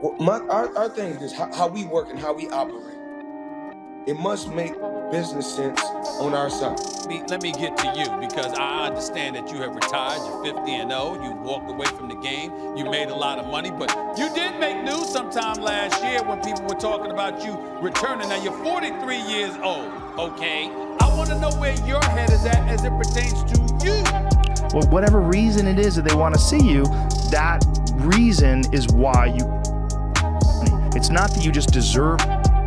Our thing is how we work and how we operate. It must make business sense on our side. Let me get to you, because I understand that you have retired. You're 50-0. You walked away from the game. You made a lot of money, but you did make news sometime last year when people were talking about you returning. Now you're 43 years old, okay? I want to know where your head is at as it pertains to you. Well, whatever reason it is that they want to see you, that reason is why you. It's not that you just deserve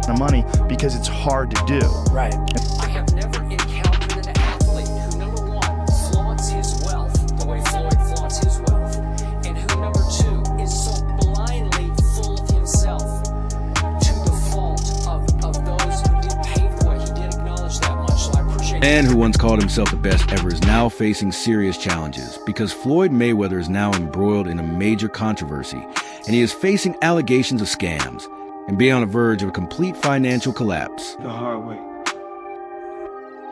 the money, because it's hard to do. Right. I have never encountered an athlete who, number one, flaunts his wealth the way Floyd flaunts his wealth, and who, number two, is so blindly full of himself to the fault of those who did pave the way. He did acknowledge that much, so I appreciate Man who once called himself the best ever is now facing serious challenges because Floyd Mayweather is now embroiled in a major controversy, and he is facing allegations of scams and being on the verge of a complete financial collapse. The hard way.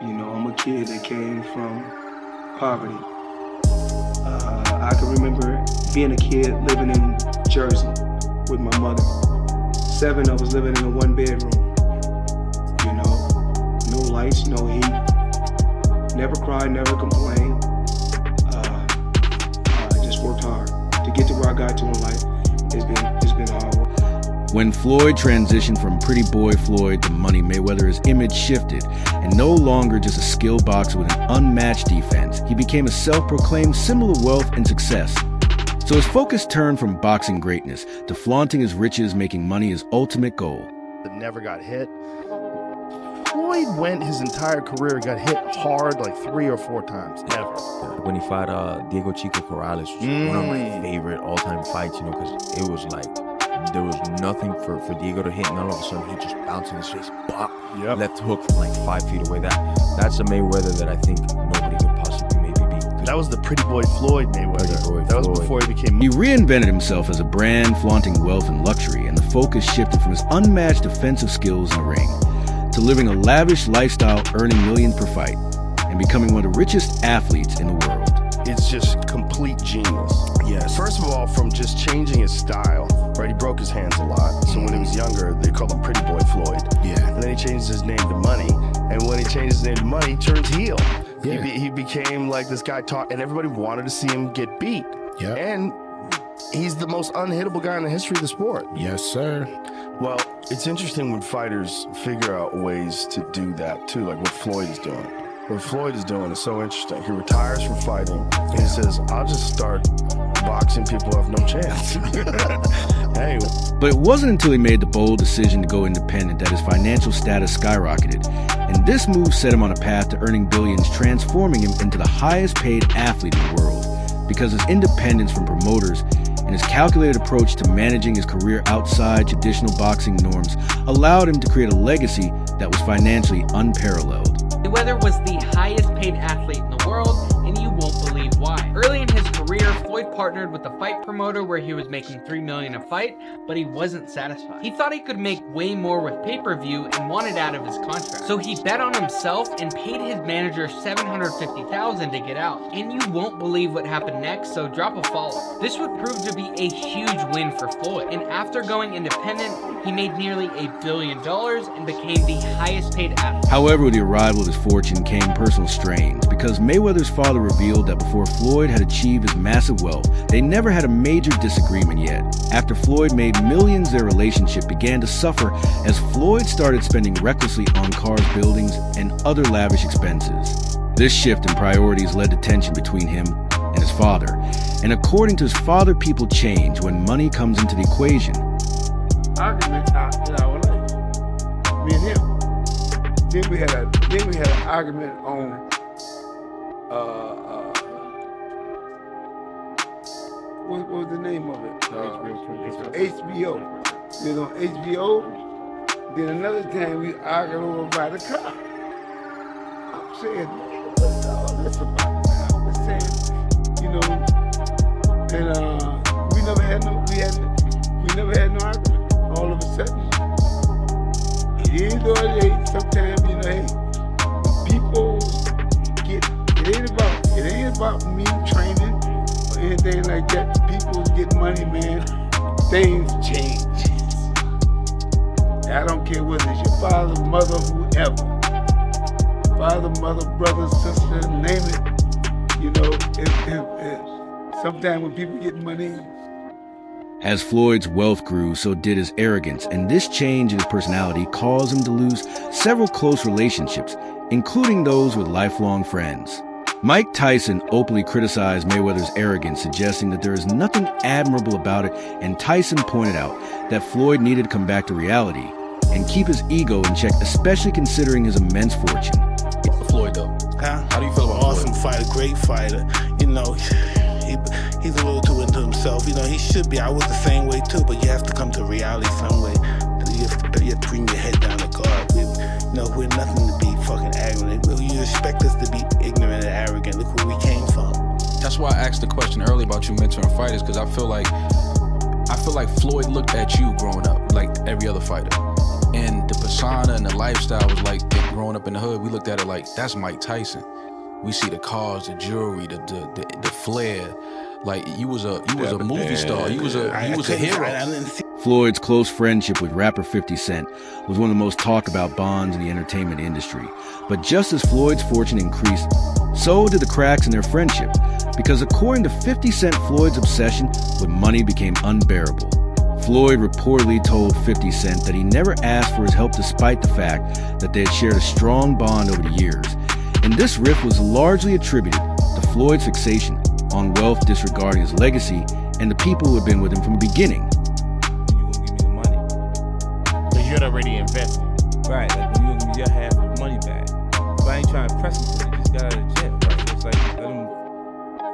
You know, I'm a kid that came from poverty. I can remember being a kid living in Jersey with my mother. 7, I was living in a 1-bedroom. You know, no lights, no heat. Never cried, never complained. I just worked hard to get to where I got to in life. It's been hard work. When Floyd transitioned from Pretty Boy Floyd to Money Mayweather, his image shifted, and no longer just a skilled boxer with an unmatched defense, he became a self-proclaimed symbol of wealth and success. So his focus turned from boxing greatness to flaunting his riches, making money his ultimate goal. That never got hit. Floyd went his entire career, got hit hard like 3 or 4 times, never. When he fought Diego Chico Corrales, which was one of my favorite all-time fights, you know, because it was like, there was nothing for Diego to hit, and all of a sudden he just bounced in his face, bop, left hook from like 5 feet away. That's a Mayweather that I think nobody could possibly maybe beat. That was the Pretty Boy Floyd Mayweather. That was before he became. He reinvented himself as a brand, flaunting wealth and luxury, and the focus shifted from his unmatched defensive skills in the ring to living a lavish lifestyle, earning millions per fight, and becoming one of the richest athletes in the world. It's just complete genius. Yes. First of all, from just changing his style, right? He broke his hands a lot. So when he was younger, they called him Pretty Boy Floyd. Yeah. And then he changed his name to Money. And when he changed his name to Money, he turned heel. Yeah. He became like this guy and everybody wanted to see him get beat. Yeah. And he's the most unhittable guy in the history of the sport. Yes, sir. Well, it's interesting when fighters figure out ways to do that too, like what Floyd is doing. What Floyd is doing is so interesting. He retires from fighting, and he says, I'll just start boxing people who have no chance. Hey. But it wasn't until he made the bold decision to go independent that his financial status skyrocketed. And this move set him on a path to earning billions, transforming him into the highest paid athlete in the world. Because his independence from promoters and his calculated approach to managing his career outside traditional boxing norms allowed him to create a legacy that was financially unparalleled. Mayweather was the highest paid athlete in the world, and you won't believe why. Early in his career, Floyd partnered with a fight promoter where he was making $3 million a fight, but he wasn't satisfied. He thought he could make way more with pay-per-view and wanted out of his contract. So he bet on himself and paid his manager $750,000 to get out. And you won't believe what happened next, so drop a follow. This would prove to be a huge win for Floyd, and after going independent, he made nearly $1 billion and became the highest paid athlete. However, with the arrival of his fortune came personal strains, because Mayweather's father revealed that before Floyd had achieved his massive wealth, they never had a major disagreement yet. After Floyd made millions, their relationship began to suffer as Floyd started spending recklessly on cars, buildings, and other lavish expenses. This shift in priorities led to tension between him and his father, and according to his father, people change when money comes into the equation. Argument in our life, me and him. Then we had an argument on what was the name of it? HBO. We was on HBO. Then another time we argued over by the car. I'm saying, what's all this about? I was saying, you know, and we never had no argument. All of a sudden, it is what it is. Sometimes, you know, hey, people it ain't about me training or anything like that. People get money, man. Things change. care whether it's your father, mother, whoever. Father, mother, brother, sister, name it. You know, sometimes when people get money. As Floyd's wealth grew, so did his arrogance, and this change in his personality caused him to lose several close relationships, including those with lifelong friends. Mike Tyson openly criticized Mayweather's arrogance, suggesting that there is nothing admirable about it, and Tyson pointed out that Floyd needed to come back to reality and keep his ego in check, especially considering his immense fortune. Floyd, though. Huh? How do you feel about Awesome Floyd? fighter, great fighter. You know, he's a little too into himself. You know, he should be. I was the same way too, but you have to come to reality some way. You have to bring your head down to God. We're nothing to be fucking arrogant. You expect us to be ignorant and arrogant. Look where we came from. That's why I asked the question earlier about you mentoring fighters, because I feel like Floyd looked at you growing up like every other fighter. And the persona and the lifestyle was like growing up in the hood. We looked at it like, that's Mike Tyson. We see the cars, the jewelry, the flair. Like you was a movie star. You was a hero. Floyd's close friendship with rapper 50 Cent was one of the most talked about bonds in the entertainment industry. But just as Floyd's fortune increased, so did the cracks in their friendship, because according to 50 Cent, Floyd's obsession with money became unbearable. Floyd reportedly told 50 Cent that he never asked for his help despite the fact that they had shared a strong bond over the years. And this rift was largely attributed to Floyd's fixation on wealth, disregarding his legacy and the people who had been with him from the beginning. You gonna give me the money? Because you're already invested. Right, like when you gonna give me your half of the money back. But I ain't trying to press him because he just got out of jail, right? It's like, let him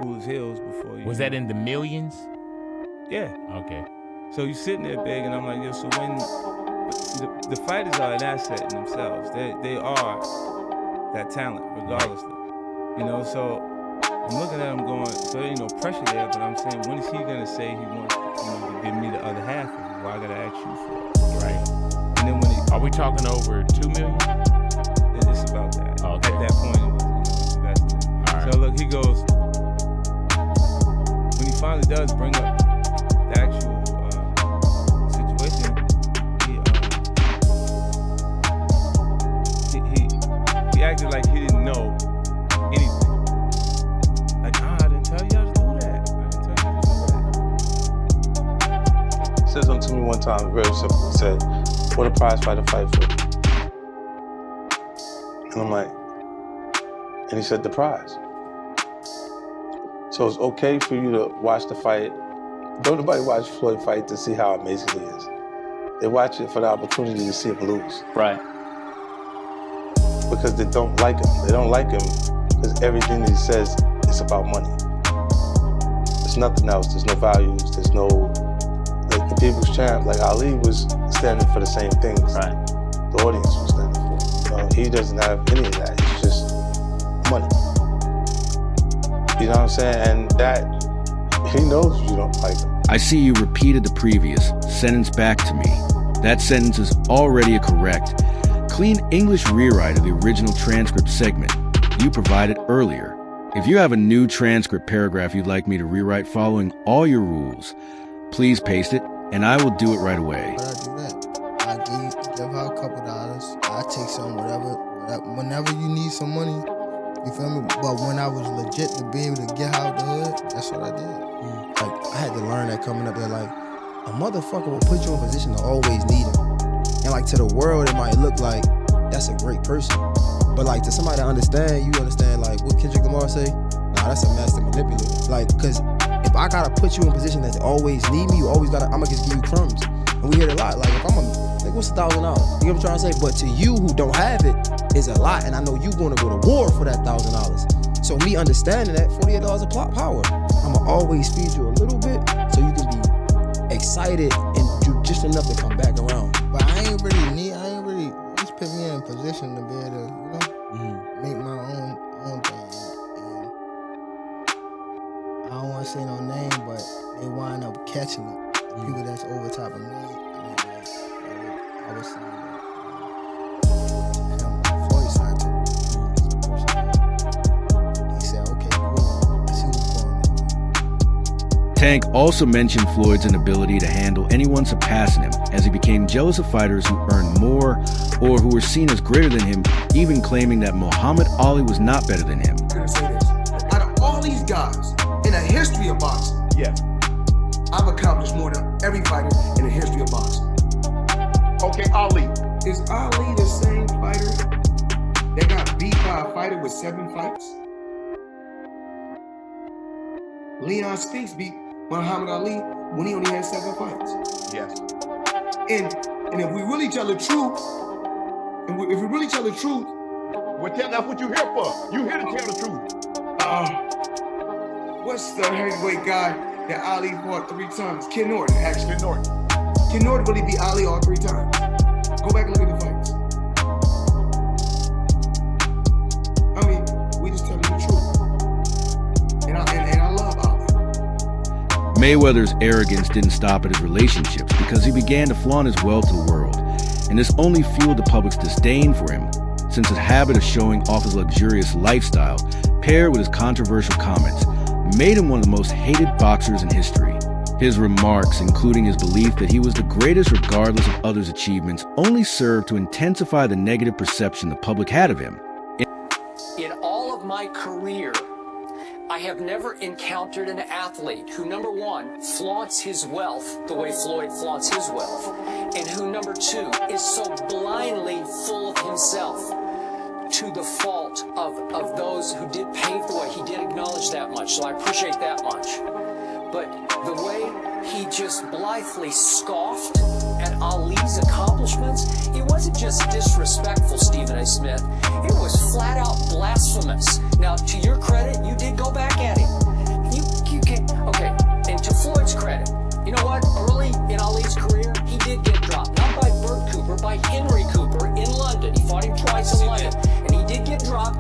cool his heels before you. Was that in the millions? Yeah. Okay. So you sitting there big, and I'm like, yo, so when the fighters are an asset in themselves. They are that talent, regardlessly. You know, so I'm looking at him going, so there ain't no pressure there, but I'm saying, when is he gonna say he wants to give me the other half of it? Well, I gotta ask you for it. Right. And then when are we talking over 2 million? It's about that. Okay. At that point, it was invested. All right. So look, he goes, when he finally does bring up the actual situation, he acted like he didn't know anything. Like, I didn't tell you how to do that. I didn't tell you to do that. He said something to me one time, very simple. He said, what a prize fighter fight for? And I'm like, and he said, the prize. So it's okay for you to watch the fight. Don't nobody watch Floyd fight to see how amazing he is. They watch it for the opportunity to see him lose. Right. Because they don't like him. They don't like him because everything that he says is about money. There's nothing else. There's no values. There's no, like the people's champ, like Ali was standing for the same things. Right. The audience was standing for. You know, he doesn't have any of that. It's just money. You know what I'm saying? And that, he knows you don't like him. I see you repeated the previous sentence back to me. That sentence is already a correct, clean English rewrite of the original transcript segment you provided earlier. If you have a new transcript paragraph you'd like me to rewrite following all your rules, please paste it, and I will do it right away. How do I do that? I give her a couple dollars. I take some, whatever. Whenever you need some money, you feel me? But when I was legit to be able to get out the hood, that's what I did. Like, I had to learn that coming up there, like, a motherfucker will put you in a position to always need him. And like, to the world, it might look like that's a great person. But like, to somebody to understand, you understand, like, what Kendrick Lamar say? Nah, that's a master manipulator. Like, cause if I gotta put you in a position that always need me, you always gotta, I'ma just give you crumbs. And we hear it a lot. Like, if I'm like, what's $1,000? You know what I'm trying to say? But to you who don't have it, is a lot. And I know you gonna go to war for that $1,000. So me understanding that, $48 a plot power. I'ma always feed you a little bit so you can be excited and do just enough to come back around. But I ain't really just put me in a position to be able to, make my own thing. And I don't want to say no name, but they wind up catching it. The people that's over top of me, I was saying that. Floyd signed to me. He said, okay, cool. I see what's going on. Tank also mentioned Floyd's inability to handle anyone surpassing him, as he became jealous of fighters who earned more or who were seen as greater than him, even claiming that Muhammad Ali was not better than him. I'm gonna say this. Out of all these guys in the history of boxing, I've accomplished more than every fighter in the history of boxing. Okay, Ali. Is Ali the same fighter that got beat by a fighter with 7 fights? Leon Spinks beat Muhammad Ali when he only had 7 fights. Yes. And if we really tell the truth, if we really tell the truth, well, that's what you're here for. You here to tell the truth. What's the heavyweight guy that Ali fought 3 times? Ken Norton, actually. Ken Norton. Ken Norton really beat Ali all 3 times. Go back and look at the fights. I mean, we just telling the truth. And I love Ali. Mayweather's arrogance didn't stop at his relationships because he began to flaunt his wealth to the world, and this only fueled the public's disdain for him, since his habit of showing off his luxurious lifestyle, paired with his controversial comments, made him one of the most hated boxers in history. His remarks, including his belief that he was the greatest regardless of others' achievements, only served to intensify the negative perception the public had of him. In all of my career, I have never encountered an athlete who, number one, flaunts his wealth the way Floyd flaunts his wealth, and who, number two, is so blindly full of himself to the fault of those who did pave the way. He did acknowledge that much, so I appreciate that much. But the way he just blithely scoffed at Ali's accomplishments, it wasn't just disrespectful, Stephen A. Smith. It was flat out blasphemous. Now, to your credit, you did go back at him. You can, okay, and to Floyd's credit, you know what? Early in Ali's career, he did get dropped. Not by Bert Cooper, by Henry Cooper in London. He fought him twice in London, and he did get dropped.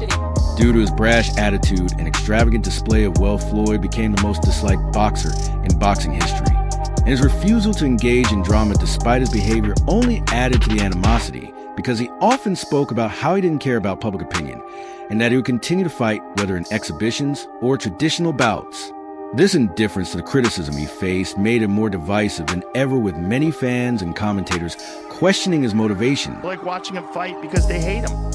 Due to his brash attitude and extravagant display of wealth, Floyd became the most disliked boxer in boxing history. And his refusal to engage in drama despite his behavior only added to the animosity, because he often spoke about how he didn't care about public opinion, and that he would continue to fight whether in exhibitions or traditional bouts. This indifference to the criticism he faced made him more divisive than ever, with many fans and commentators questioning his motivation. Like watching him fight because they hate him.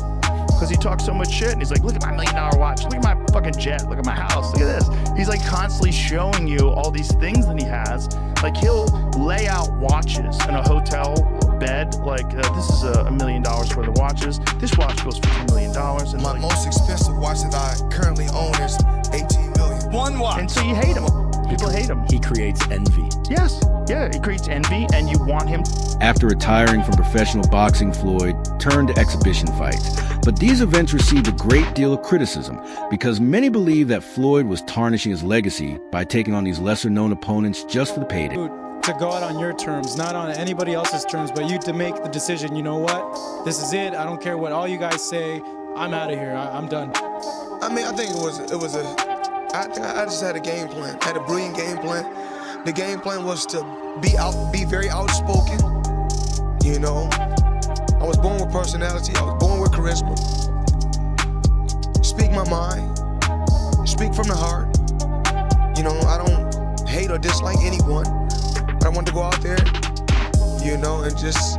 Because he talks so much shit, and he's like, look at my $1 million watch, look at my fucking jet, look at my house, look at this. He's like constantly showing you all these things that he has. Like he'll lay out watches in a hotel bed, like this is $1 million worth of watches. This watch goes for $2 million. And my most expensive watch that I currently own is $18 million. One watch. And so you hate him. People hate him. He creates envy. Yes. Yeah, he creates envy, and you want him. After retiring from professional boxing, Floyd turned to exhibition fights. But these events received a great deal of criticism because many believe that Floyd was tarnishing his legacy by taking on these lesser-known opponents just for the payday. To go out on your terms, not on anybody else's terms, but you to make the decision, you know what? This is it. I don't care what all you guys say. I'm out of here. I'm done. I mean, I think I just had a game plan. I had a brilliant game plan. The game plan was to be very outspoken. You know, I was born with personality. I was born with charisma. Speak my mind. Speak from the heart. You know, I don't hate or dislike anyone. But I want to go out there, you know, and just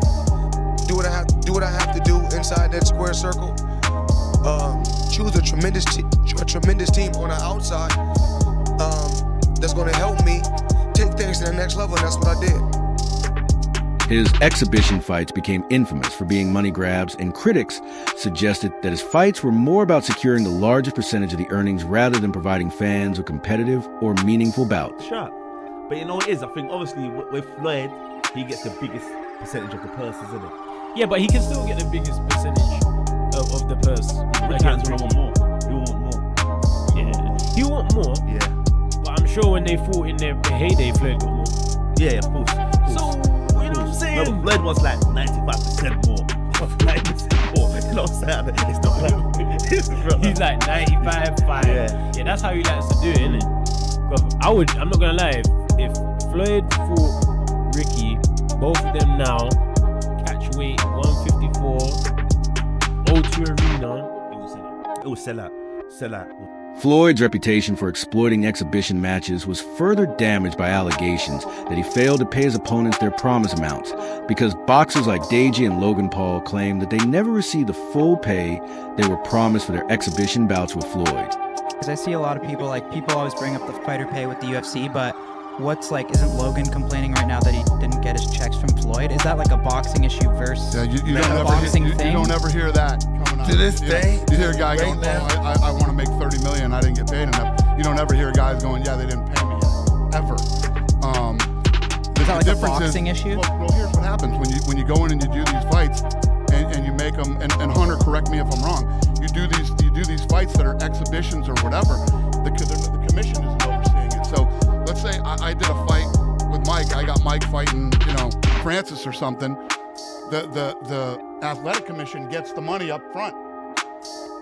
do what I have to do inside that square circle. Choose a tremendous team on the outside that's going to help me take things to the next level, and that's what I did. His exhibition fights became infamous for being money grabs, and critics suggested that his fights were more about securing the largest percentage of the earnings rather than providing fans with competitive or meaningful bouts. Sure. But you know what it is? I think obviously with Floyd, he gets the biggest percentage of the purse, isn't it? Yeah, but he can still get the biggest percentage of the purse. Rich Hands will want more. He will want more. Yeah. He want more? Yeah. But I'm sure when they fought in their heyday, Floyd got more. Yeah, of course. So, you know what I'm saying? No, Floyd wants like 95% more. 90% more. You know what I'm saying? It's not like... He's like 95-5. Yeah, that's how he likes to do it, innit? I'm not gonna lie, if Floyd fought Ricky, both of them now, catch weight 154, O2 Arena, it will sell out. Floyd's reputation for exploiting exhibition matches was further damaged by allegations that he failed to pay his opponents their promise amounts because boxers like Deji and Logan Paul claimed that they never received the full pay they were promised for their exhibition bouts with Floyd. Because I see a lot of people always bring up the fighter pay with the UFC, but isn't Logan complaining right now that he didn't get his checks from Floyd? Is that like a boxing issue versus you a boxing thing? You don't ever hear that coming out. To this day, you hear a guy going, I want to make $30 million, I didn't get paid enough. You don't ever hear guys going, yeah, they didn't pay me yet, ever. Is that like a boxing issue? Well, here's what happens when you go in and you do these fights and you make them, and Hunter, correct me if I'm wrong, you do these fights that are exhibitions or whatever, the commission isn't overseeing it. So let's say I did a fight with Mike. I got Mike fighting, Francis or something. The athletic commission gets the money up front,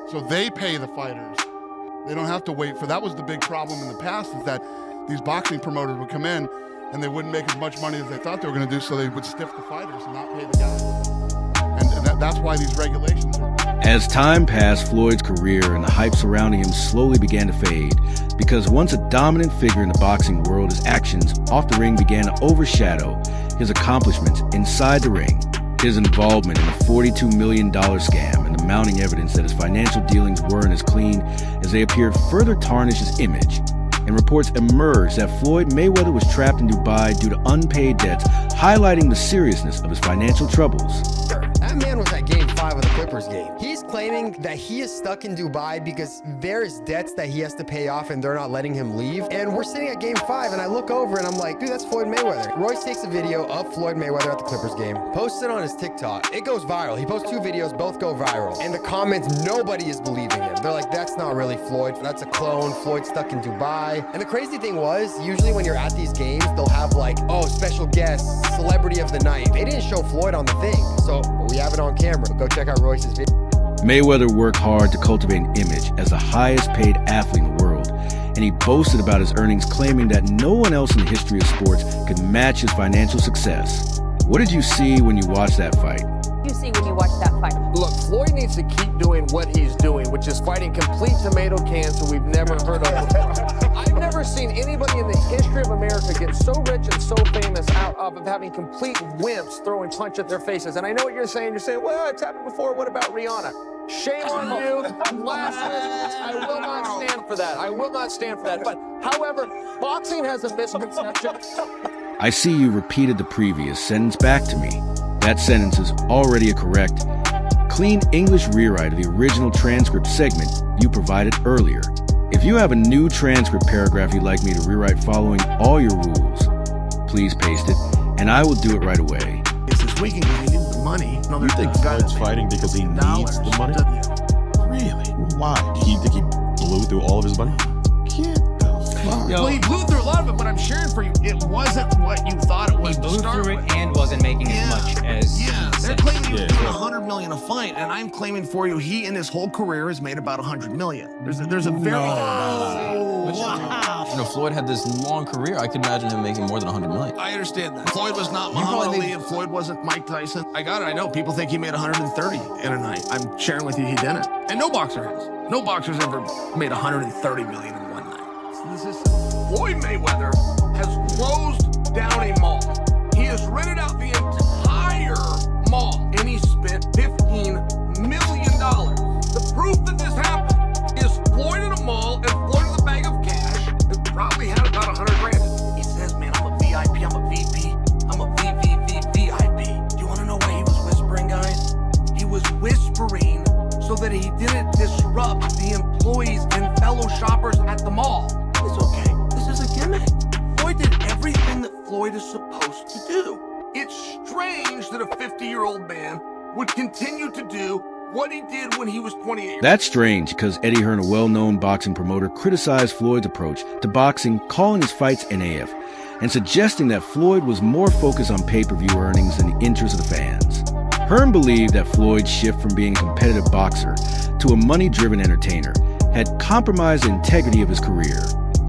so they pay the fighters. They don't have to wait for. That was the big problem in the past, is that these boxing promoters would come in and they wouldn't make as much money as they thought they were going to do, so they would stiff the fighters and not pay the guys. And that's why these regulations are. As time passed, Floyd's career and the hype surrounding him slowly began to fade because once a dominant figure in the boxing world, his actions off the ring began to overshadow his accomplishments inside the ring. His involvement in the $42 million scam and the mounting evidence that his financial dealings weren't as clean as they appeared further tarnished his image. And reports emerged that Floyd Mayweather was trapped in Dubai due to unpaid debts, highlighting the seriousness of his financial troubles. That man was at Game 5 of the Clippers game. He's claiming that he is stuck in Dubai because there's debts that he has to pay off and they're not letting him leave. And we're sitting at Game 5 and I look over and I'm like, dude, that's Floyd Mayweather. Royce takes a video of Floyd Mayweather at the Clippers game, posts it on his TikTok. It goes viral. He posts 2 videos, both go viral. And the comments, nobody is believing him. They're like, that's not really Floyd. That's a clone. Floyd's stuck in Dubai. And the crazy thing was, usually when you're at these games, they'll have like, oh, special guest, celebrity of the night. They didn't show Floyd on the thing. So we have it on camera. Go check out Royce's video. Mayweather worked hard to cultivate an image as the highest paid athlete in the world, and he boasted about his earnings, claiming that no one else in the history of sports could match his financial success. What did you see when you watched that fight? You see when you watch that fight? Look, Floyd needs to keep doing what he's doing, which is fighting complete tomato cans who we've never heard of before. I've never seen anybody in the history of America get so rich and so famous out of having complete wimps throwing punch at their faces. And I know what you're saying. You're saying, well, it's happened before. What about Rihanna? Shame on you. Blasphemous. I will not stand for that. I will not stand for that. But, however, boxing has a misconception. I see you repeated the previous sentence back to me. That sentence is already a correct, clean English rewrite of the original transcript segment you provided earlier. If you have a new transcript paragraph you'd like me to rewrite following all your rules, please paste it, and I will do it right away. It's this weekend because he needs the money. No, you think Floyd's fighting because he needs the money? Really? Why? Do you think he blew through all of his money? Well, he blew through a lot of it, but I'm sharing for you, it wasn't what you thought it was. He blew through it and wasn't making as much as. Yeah, they're claiming he was doing $100 million a fight, and I'm claiming for you, he in his whole career has made about $100 million. There's a very. Wow. You know, Floyd had this long career. I could imagine him making more than $100 million. I understand that. Floyd was not Muhammad Ali, and Floyd wasn't Mike Tyson. I got it. I know. People think he made 130 in a night. I'm sharing with you, he didn't. And no boxer has. No boxer's ever made 130 million in one night. So this is. Floyd Mayweather has closed down a mall. He has rented out the entire mall, and he spent $15 million. The proof that this happened is Floyd in a mall and Floyd with a bag of cash that probably had about 100 grand. He says, man, I'm a VIP, I'm a VP, I'm a VIP. Do you want to know why he was whispering, guys? He was whispering so that he didn't disrupt the employees and fellow shoppers at the mall. It's okay. This is a gimmick. Floyd did everything that Floyd is supposed to do. It's strange that a 50-year-old man would continue to do what he did when he was 28. That's strange because Eddie Hearn, a well-known boxing promoter, criticized Floyd's approach to boxing, calling his fights NAF, and suggesting that Floyd was more focused on pay-per-view earnings than the interests of the fans. Hearn believed that Floyd's shift from being a competitive boxer to a money-driven entertainer had compromised the integrity of his career.